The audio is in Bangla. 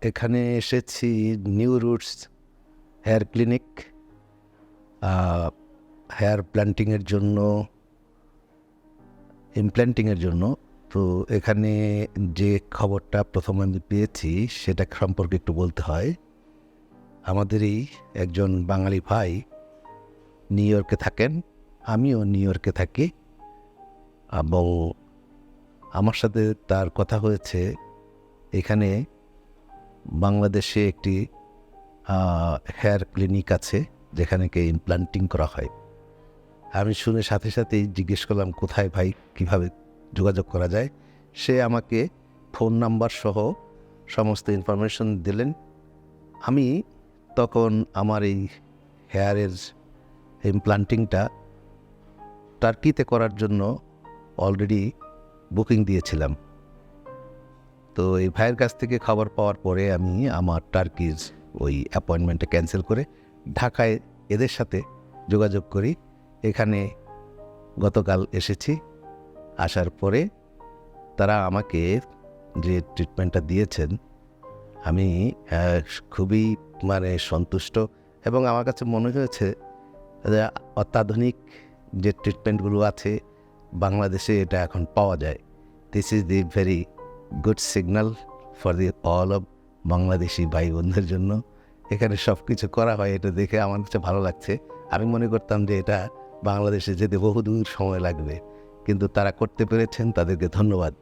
এখানে এসেছি new roots hair clinic hair প্ল্যান্টিংয়ের জন্য, ইমপ্ল্যান্টিংয়ের জন্য। তো এখানে যে খবরটা প্রথমে আমি পেয়েছি সেটা সম্পর্কে একটু বলতে হয়। আমাদেরই একজন বাঙালি ভাই নিউ ইয়র্কে থাকেন, আমিও নিউ ইয়র্কে থাকি, এবং আমার সাথে তার কথা হয়েছে এখানে বাংলাদেশে একটি হেয়ার ক্লিনিক আছে যেখানে ইমপ্ল্যান্টিং করা হয়। আমি শুনে সাথে সাথেই জিজ্ঞেস করলাম কোথায় ভাই, কিভাবে যোগাযোগ করা যায়। সে আমাকে ফোন নাম্বার সহ সমস্ত ইনফরমেশন দিলেন। আমি তখন আমার এই হেয়ারের ইমপ্ল্যান্টিংটা টার্কিতে করার জন্য অলরেডি বুকিং দিয়েছিলাম। তো এই ভাইয়ের কাছ থেকে খবর পাওয়ার পরে আমি আমার টার্কির ওই অ্যাপয়েন্টমেন্টটা ক্যান্সেল করে ঢাকায় এদের সাথে যোগাযোগ করি। এখানে গতকাল এসেছি। আসার পরে তারা আমাকে যে ট্রিটমেন্টটা দিয়েছেন আমি খুবই সন্তুষ্ট, এবং আমার কাছে মনে হয়েছে যে অত্যাধুনিক যে ট্রিটমেন্টগুলো আছে বাংলাদেশে এটা এখন পাওয়া যায়। This is the very good signal for the all of Bangladeshi ভাই বোনদের জন্য। এখানে সব কিছু করা হয়, এটা দেখে আমার কাছে ভালো লাগছে। আমি মনে করতাম যে এটা বাংলাদেশে যেতে বহুদূর সময় লাগবে, কিন্তু তারা করতে পেরেছেন, তাদেরকে ধন্যবাদ।